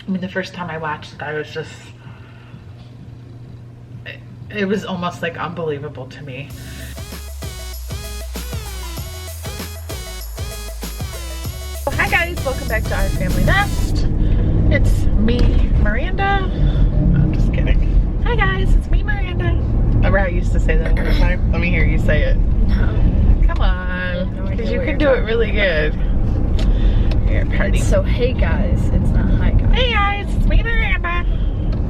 I mean, the first time I watched it, I was just, it was almost like unbelievable to me. Hi guys, welcome back to Our Family Nest. It's me, Miranda. I'm just kidding. Hi guys, it's me, Miranda. Remember how I used to say that all the time? Let me hear you say it. No. Come on, because you can do it really good. Here, party. So hey guys, it's not hi guys. Hey guys, it's me, Miranda.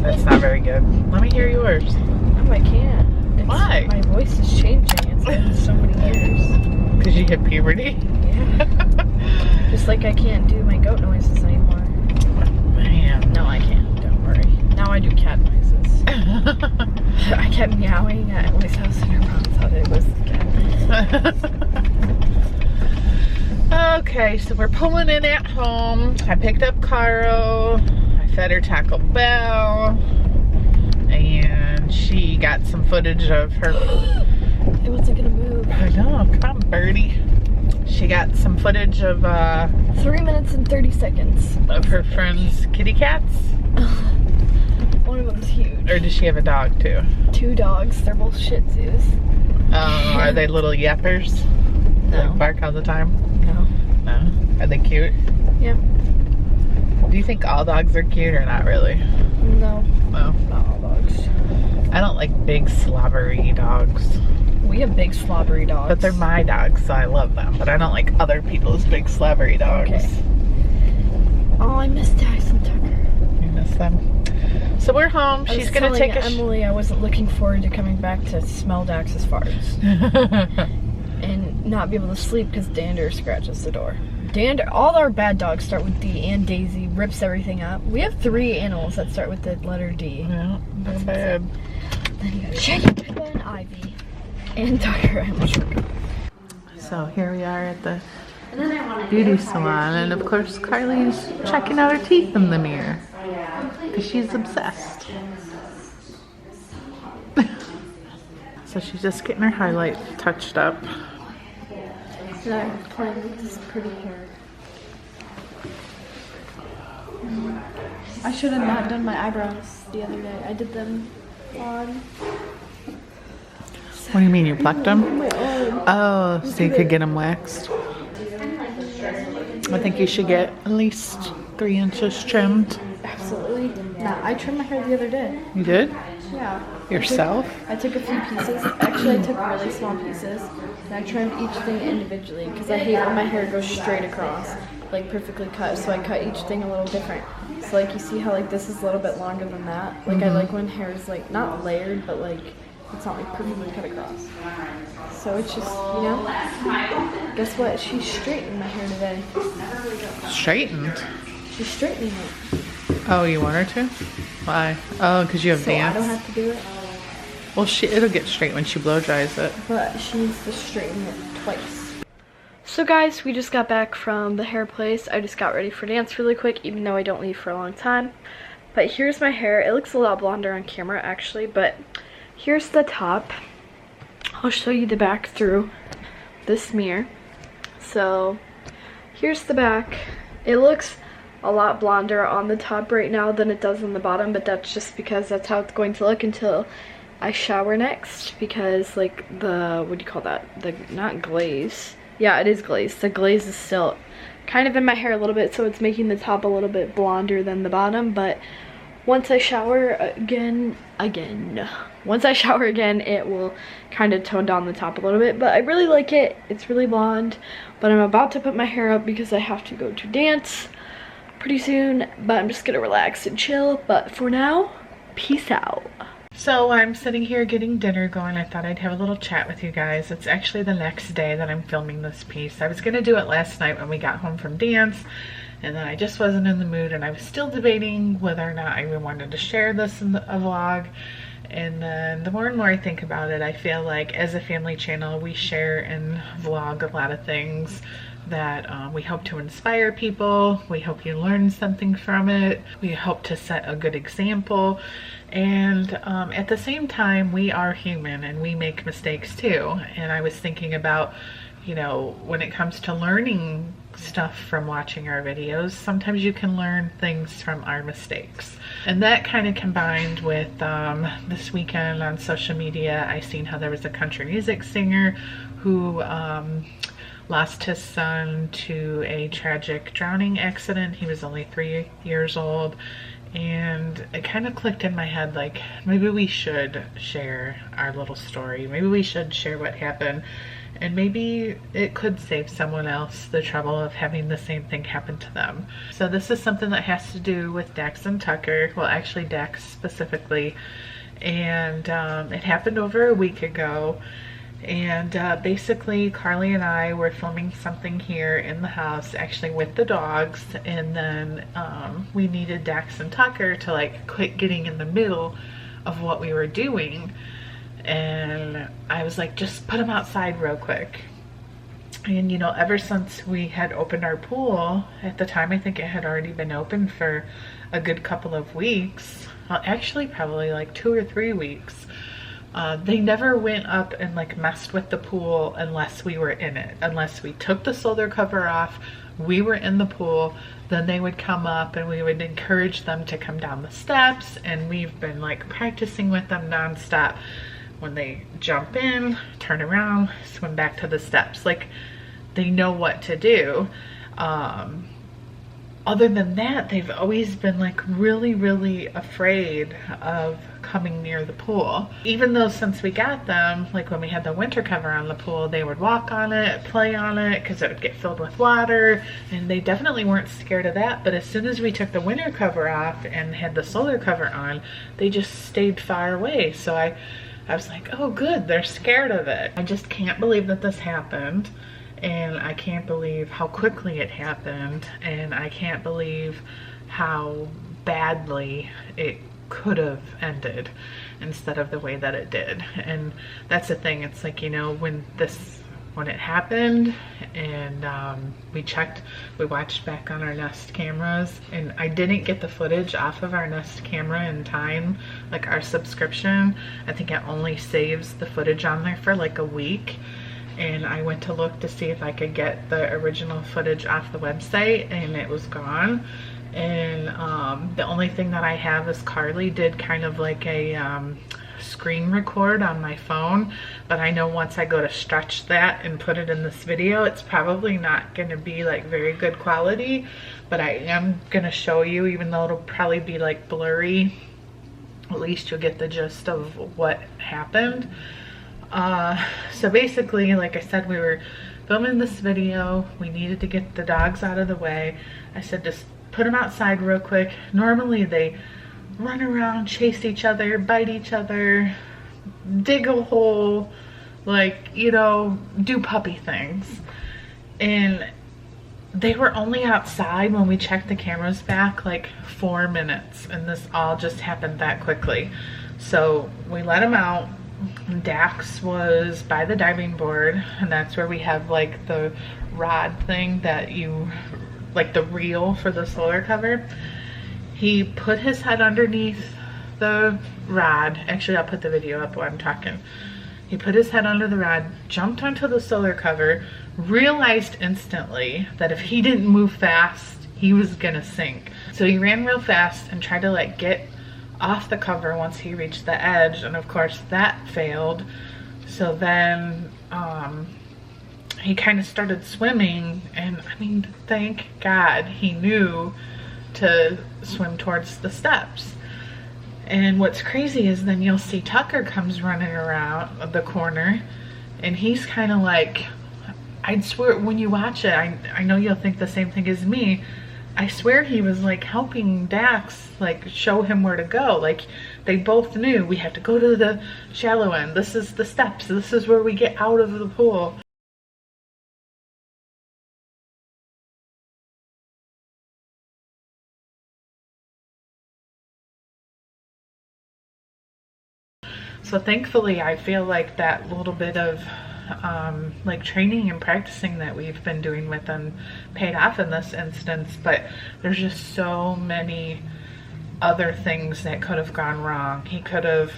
That's not very good. Let me hear yours. No, I can't. Why? My voice is changing. It's been so many years. Because you hit puberty? Yeah. Just like I can't do my goat noises anymore. Man. No, I can't. Don't worry. Now I do cat noises. I kept meowing at Emily's house and her mom thought it was the cat. Okay, so we're pulling in at home. I picked up Carl. I fed her Taco Bell. And she got some footage of her. It wasn't gonna move. I know, come on, birdie. She got some footage of 3 minutes and 30 seconds. Of her friend's kitty cats. One of them's huge. Or does she have a dog too? 2 dogs. They're both Shih Tzus. Are they little yappers? No. Like bark all the time? No. No. Are they cute? Yeah. Do you think all dogs are cute or not really? No. No. Not all dogs. I don't like big slobbery dogs. We have big slobbery dogs. But they're my dogs, so I love them. But I don't like other people's big slobbery dogs. Okay. Oh, I miss Tyson Tucker. You miss them? So we're home. She's gonna take a Emily I wasn't looking forward to coming back to smell Dax's farts. And not be able to sleep because Dander scratches the door. Dander, all our bad dogs start with D, and Daisy rips everything up. We have 3 animals that start with the letter D. Yeah, that's bad. Then you got Shaggy, Peppa, and Ivy. And Tucker, I almost forgot. So here we are at the beauty salon, and of course Karli's checking out her teeth in the mirror because she's obsessed. So she's just getting her highlight touched up. And I'm playing with this pretty hair. I should have not done my eyebrows the other day. I did them on. What do you mean, you plucked them? My arm. Oh, so you could get them waxed. I think you should get at least 3 inches trimmed. Absolutely. Nah, I trimmed my hair the other day. You did? Yeah. Yourself? I took a few pieces. Actually, I took really small pieces. And I trimmed each thing individually because I hate when my hair goes straight across, like perfectly cut. So I cut each thing a little different. So like you see how like this is a little bit longer than that. Like I like when hair is like not layered, but like it's not like perfectly cut across. So it's just, you know, guess what? She straightened my hair today. Straightened? She's straightening it. Oh, you want her to? Why? Oh, because you have So dance? I don't have to do it. Well, it'll get straight when she blow dries it. But she needs to straighten it twice. So guys, we just got back from the hair place. I just got ready for dance really quick, even though I don't leave for a long time. But here's my hair. It looks a lot blonder on camera actually, but here's the top. I'll show you the back through this mirror. So here's the back. It looks a lot blonder on the top right now than it does on the bottom, but that's just because that's how it's going to look until I shower next, because like the, what do you call that? The, not glaze. Yeah, it is glaze. The glaze is still kind of in my hair a little bit, so it's making the top a little bit blonder than the bottom, but once I shower once I shower again, it will kind of tone down the top a little bit, but I really like it. It's really blonde, but I'm about to put my hair up because I have to go to dance pretty soon, but I'm just gonna relax and chill. But for now, peace out. So I'm sitting here getting dinner going. I thought I'd have a little chat with you guys. It's actually the next day that I'm filming this piece. I was gonna do it last night when we got home from dance, and then I just wasn't in the mood, and I was still debating whether or not I even wanted to share this in a vlog. And then the more and more I think about it, I feel like as a family channel, we share and vlog a lot of things that we hope to inspire people. We hope you learn something from it. We hope to set a good example. And at the same time, we are human and we make mistakes too. And I was thinking about, you know, when it comes to learning stuff from watching our videos. Sometimes you can learn things from our mistakes. And that kind of combined with this weekend on social media, I seen how there was a country music singer who lost his son to a tragic drowning accident. He was only 3 years old. And it kind of clicked in my head, like, maybe we should share our little story. Maybe we should share what happened. And maybe it could save someone else the trouble of having the same thing happen to them. So this is something that has to do with Dax and Tucker. Well, actually Dax specifically. And it happened over a week ago. And basically Karli and I were filming something here in the house, actually with the dogs, and then we needed Dax and Tucker to like quit getting in the middle of what we were doing. And I was like, just put them outside real quick. And you know, ever since we had opened our pool, at the time I think it had already been open for a good couple of weeks, well, actually probably like 2 or 3 weeks. They never went up and like messed with the pool unless we were in it. Unless we took the solar cover off, we were in the pool, then they would come up and we would encourage them to come down the steps. And we've been like practicing with them nonstop. When they jump in, turn around, swim back to the steps. Like, they know what to do. Other than that, they've always been like really, really afraid of coming near the pool. Even though since we got them, like when we had the winter cover on the pool, they would walk on it, play on it, because it would get filled with water, and they definitely weren't scared of that. But as soon as we took the winter cover off and had the solar cover on, they just stayed far away. So I was like, oh good, they're scared of it. I just can't believe that this happened. And I can't believe how quickly it happened. And I can't believe how badly it could have ended instead of the way that it did. And that's the thing. It's like, you know, when it happened and we watched back on our Nest cameras, and I didn't get the footage off of our Nest camera in time. Like our subscription, I think it only saves the footage on there for like a week. And I went to look to see if I could get the original footage off the website, and it was gone. And the only thing that I have is Karli did kind of like a screen record on my phone, but I know once I go to stretch that and put it in this video, it's probably not going to be like very good quality, but I am going to show you, even though it'll probably be like blurry. At least you'll get the gist of what happened. So basically, like I said, we were filming this video. We needed to get the dogs out of the way. I said, just put them outside real quick. Normally they run around, chase each other, bite each other, dig a hole, like, you know, do puppy things. And they were only outside when we checked the cameras back like 4 minutes, and this all just happened that quickly. So we let them out. Dax was by the diving board, and that's where we have like the rod thing that you, like the reel for the solar cover. He put his head underneath the rod. Actually, I'll put the video up while I'm talking. He put his head under the rod, jumped onto the solar cover, realized instantly that if he didn't move fast, he was gonna sink. So he ran real fast and tried to like get off the cover once he reached the edge, and of course that failed. So then he kind of started swimming, and I mean, thank God he knew to swim towards the steps. And what's crazy is then you'll see Tucker comes running around the corner, and he's kind of like, I'd swear when you watch it, I know you'll think the same thing as me, I swear he was like helping Dax, like show him where to go. Like they both knew we had to go to the shallow end. This is the steps. This is where we get out of the pool. So thankfully I feel like that little bit of like training and practicing that we've been doing with them paid off in this instance, but there's just so many other things that could have gone wrong. He could have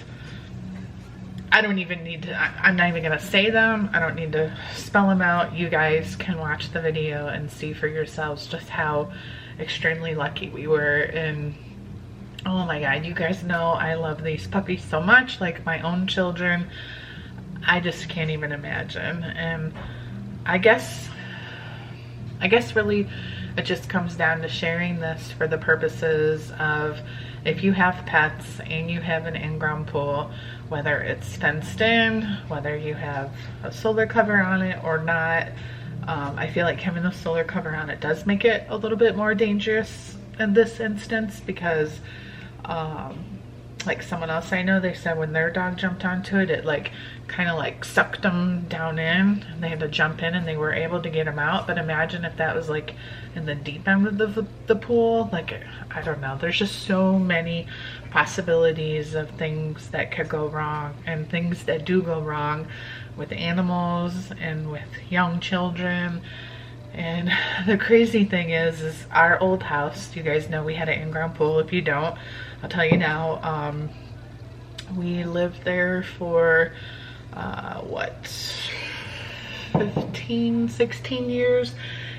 I don't even need to, I'm not even gonna say them. I don't need to spell them out. You guys can watch the video and see for yourselves just how extremely lucky we were. And oh my God, you guys know I love these puppies so much, like my own children. I just can't even imagine. And I guess really it just comes down to sharing this for the purposes of, if you have pets and you have an in-ground pool, whether it's fenced in, whether you have a solar cover on it or not, I feel like having the solar cover on it does make it a little bit more dangerous in this instance, because like someone else I know, they said when their dog jumped onto it, it like kind of like sucked them down in, and they had to jump in and they were able to get them out. But imagine if that was like in the deep end of the pool. Like, I don't know, there's just so many possibilities of things that could go wrong, and things that do go wrong with animals and with young children. And the crazy thing is our old house, you guys know we had an in-ground pool. If you don't, I'll tell you now. We lived there for what, 15, 16 years,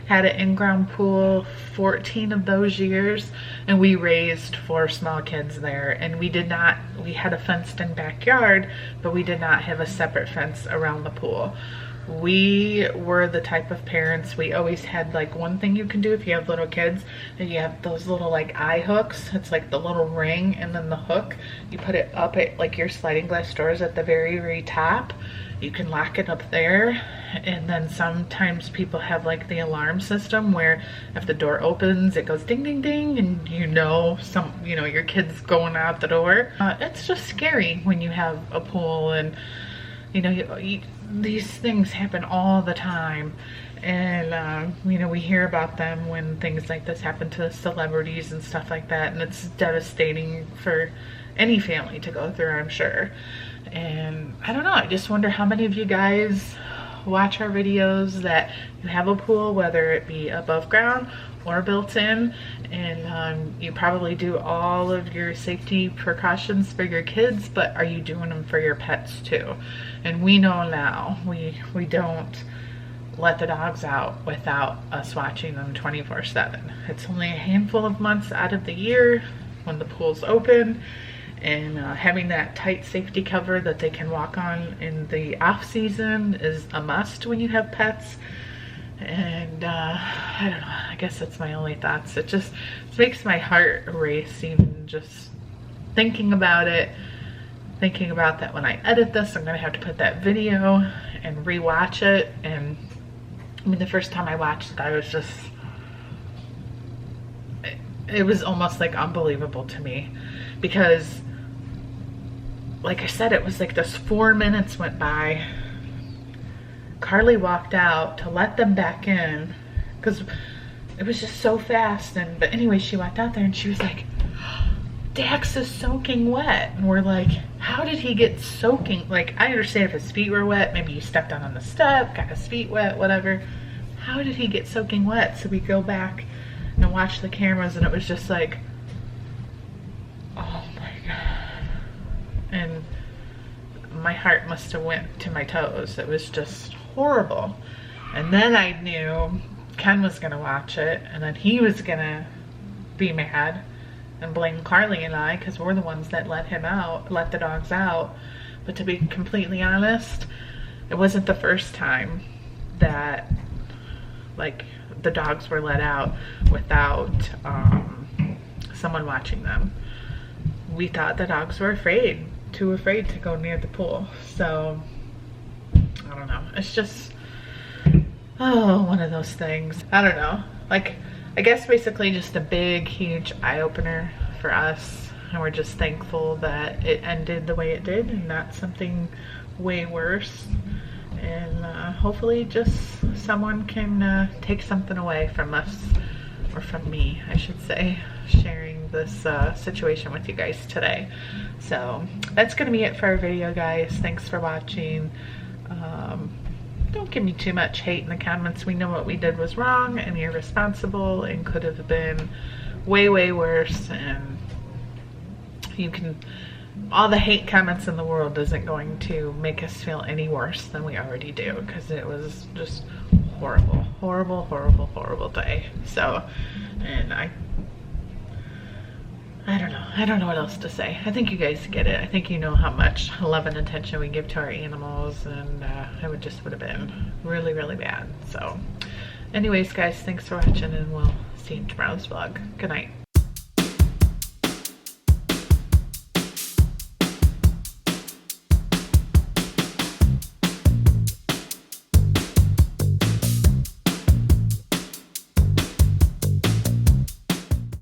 had an in-ground pool 14 of those years, and we raised 4 small kids there. And we had a fenced-in backyard, but we did not have a separate fence around the pool. We were the type of parents, we always had like one thing you can do if you have little kids, and you have those little like eye hooks. It's like the little ring and then the hook, you put it up at like your sliding glass doors at the very top. You can lock it up there. And then sometimes people have like the alarm system where if the door opens it goes ding ding ding, and you know your kid's going out the door. It's just scary when you have a pool, and these things happen all the time. And we hear about them when things like this happen to celebrities and stuff like that, and it's devastating for any family to go through, I'm sure. And I don't know, I just wonder how many of you guys watch our videos that you have a pool, whether it be above ground or built in, and you probably do all of your safety precautions for your kids, but are you doing them for your pets too? And we know now we don't let the dogs out without us watching them 24/7. It's only a handful of months out of the year when the pool's open, and having that tight safety cover that they can walk on in the off season is a must when you have pets. And I don't know, I guess that's my only thoughts. It makes my heart race even just thinking about it, thinking about that when I edit this, I'm gonna have to put that video and rewatch it. And I mean, the first time I watched it, I was just, it was almost like unbelievable to me, because like I said, it was like this 4 minutes went by. Karli walked out to let them back in because it was just so fast. But anyway, she walked out there and she was like, Dax is soaking wet. And we're like, how did he get soaking? Like, I understand if his feet were wet, maybe you stepped on the step, got his feet wet, whatever. How did he get soaking wet? So we go back and watch the cameras, and it was just like, oh my God. And my heart must have went to my toes. It was just horrible. And then I knew Ken was gonna watch it, and then he was gonna be mad and blame Karli and I, because we're the ones that let the dogs out. But to be completely honest, it wasn't the first time that like the dogs were let out without someone watching them. We thought the dogs were too afraid to go near the pool. So I don't know, it's just one of those things. I don't know, like, I guess basically just a big huge eye-opener for us, and we're just thankful that it ended the way it did and not something way worse. And hopefully just someone can take something away from us, or from me I should say, sharing this situation with you guys today. So that's gonna be it for our video, guys. Thanks for watching. Don't give me too much hate in the comments. We know what we did was wrong and irresponsible and could have been way, way worse. And you can all the hate comments in the world isn't going to make us feel any worse than we already do, because it was just horrible, horrible, horrible, horrible day. So, and I don't know what else to say. I think you guys get it. I think you know how much love and attention we give to our animals, and it would have been really, really bad. So anyways, guys, thanks for watching, and we'll see you in tomorrow's vlog. Good night.